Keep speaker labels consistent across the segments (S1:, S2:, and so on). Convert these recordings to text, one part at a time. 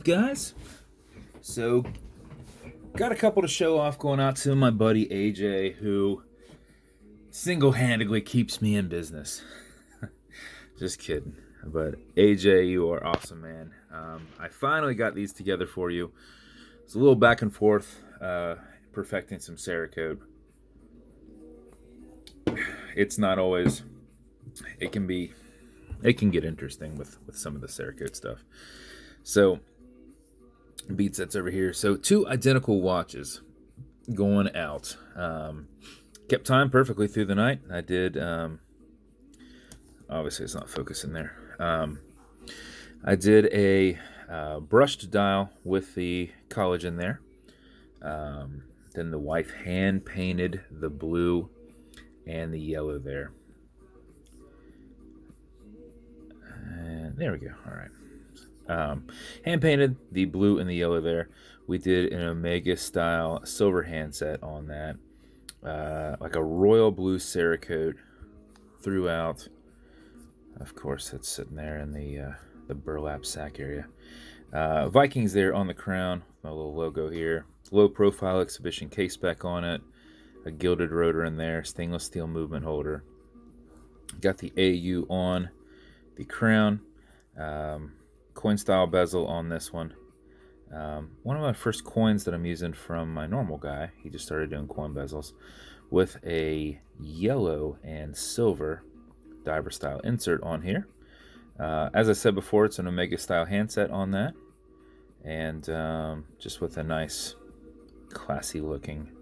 S1: up, guys? So, got a couple to show off going out to my buddy AJ, who single-handedly keeps me in business. Just kidding. But AJ, you are awesome, man. I finally got these together for you. It's a little back and forth, perfecting some cerakote. It's not always. It can get interesting with some of the cerakote stuff. So, beat sets over here. So, two identical watches going out. Kept time perfectly through the night. I did. Obviously, it's not focusing there. I did a brushed dial with the collagen there. Then the wife hand painted the blue and the yellow there. And there we go. All right. Hand painted the blue and the yellow there. We did an Omega style silver handset on that. Like a royal blue cerakote throughout. Of course, it's sitting there in the burlap sack area. Vikings there on the crown. My little logo here. Low profile exhibition caseback on it. A gilded rotor in there. Stainless steel movement holder. Got the AU on the crown. Coin style bezel on this one. One of my first coins that I'm using from my normal guy. He just started doing coin bezels with a yellow and silver diver style insert on here. As I said before, it's an Omega style handset on that, and just with a nice classy looking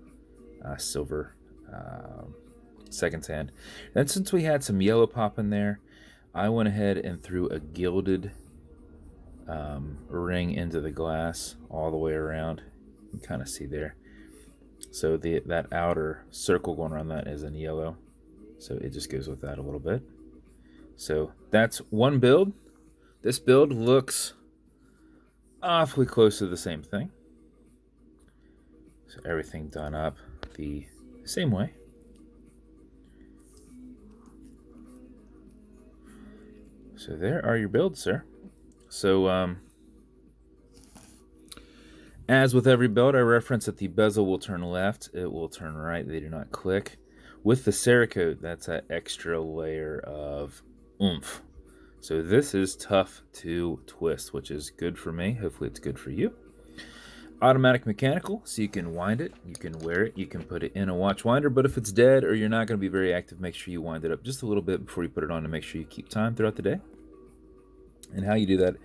S1: silver seconds hand. And since we had some yellow pop in there, I went ahead and threw a gilded ring into the glass all the way around. You can kind of see there. So that outer circle going around that is in yellow. So it just goes with that a little bit. So that's one build. This build looks awfully close to the same thing. So everything done up the same way. So there are your builds, sir. So, as with every build, I reference that the bezel will turn left, it will turn right, they do not click. With the cerakote, that's that extra layer of oomph. So this is tough to twist, which is good for me. Hopefully it's good for you. Automatic mechanical, so you can wind it, you can wear it, you can put it in a watch winder, but if it's dead or you're not going to be very active, make sure you wind it up just a little bit before you put it on to make sure you keep time throughout the day. And how you do that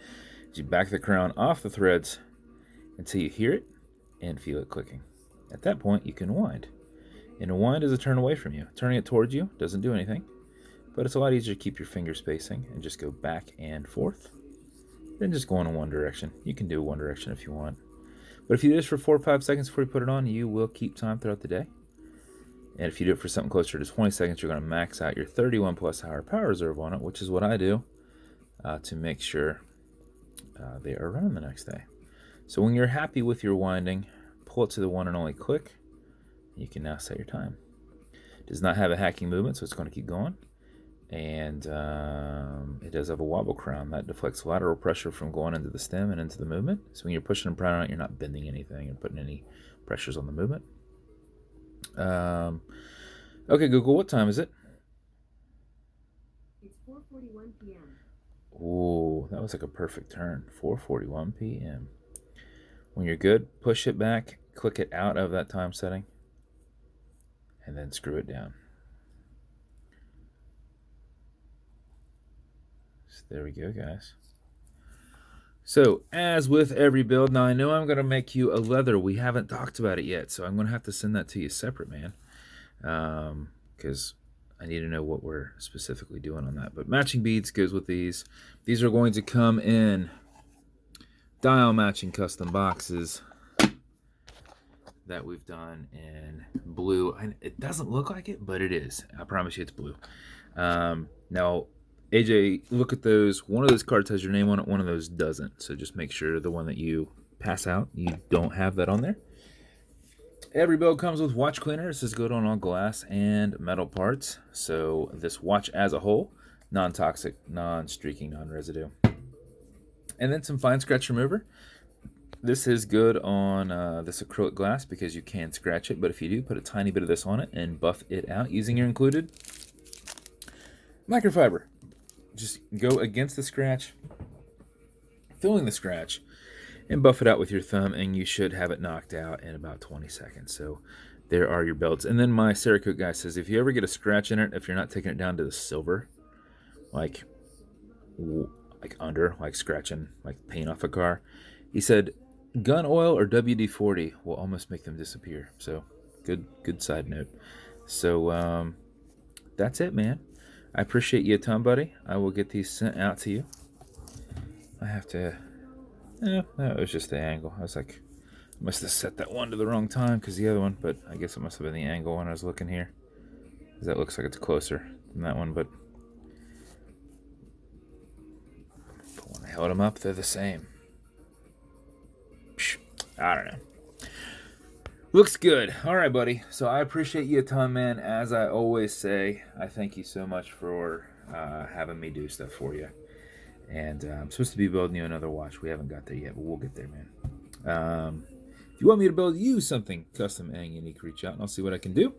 S1: is you back the crown off the threads until you hear it and feel it clicking. At that point, you can wind. And a wind is a turn away from you. Turning it towards you doesn't do anything, but it's a lot easier to keep your finger spacing and just go back and forth than just going in one direction. You can do one direction if you want. But if you do this for 4 or 5 seconds before you put it on, you will keep time throughout the day. And if you do it for something closer to 20 seconds, you're going to max out your 31 plus hour power reserve on it, which is what I do to make sure they are running the next day. So when you're happy with your winding, pull it to the one and only click. You can now set your time. It does not have a hacking movement, so it's going to keep going. And it does have a wobble crown that deflects lateral pressure from going into the stem and into the movement. So when you're pushing and prying on it, you're not bending anything or putting any pressures on the movement. Okay, Google, what time is it?
S2: It's 4:41 p.m.
S1: Ooh, that was like a perfect turn. 4:41 p.m. When you're good, push it back, click it out of that time setting, and then screw it down. So there we go, guys. So, as with every build, now I know I'm going to make you a leather. We haven't talked about it yet, so I'm going to have to send that to you separate, man. Because I need to know what we're specifically doing on that. But matching beads goes with these. These are going to come in dial matching custom boxes that we've done in blue. It doesn't look like it, but it is. I promise you it's blue. Now, AJ, look at those. One of those cards has your name on it. One of those doesn't. So just make sure the one that you pass out, you don't have that on there. Every build comes with watch cleaner. This is good on all glass and metal parts. So this watch as a whole, non-toxic, non-streaking, non-residue. And then some fine scratch remover. This is good on this acrylic glass because you can scratch it, but if you do, put a tiny bit of this on it and buff it out using your included microfiber. Just go against the scratch, filling the scratch, and buff it out with your thumb, and you should have it knocked out in about 20 seconds. So there are your belts. And then my Cerakote guy says if you ever get a scratch in it, if you're not taking it down to the silver, like under, like scratching like paint off a car, he said gun oil or WD-40 will almost make them disappear. So good side note. So that's it, man. I appreciate you a ton, buddy. I will get these sent out to you. I have to... no, it was just the angle. I was like, I must have set that one to the wrong time because the other one, but I guess it must have been the angle when I was looking here. Because that looks like it's closer than that one, but when I held them up, they're the same. I don't know. Looks good. All right, buddy. So I appreciate you a ton, man. As I always say, I thank you so much for having me do stuff for you. And I'm supposed to be building you another watch. We haven't got there yet, but we'll get there, man. If you want me to build you something custom and unique, reach out and I'll see what I can do.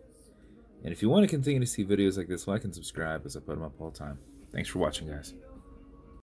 S1: And if you want to continue to see videos like this, like and subscribe as I put them up all the time. Thanks for watching, guys.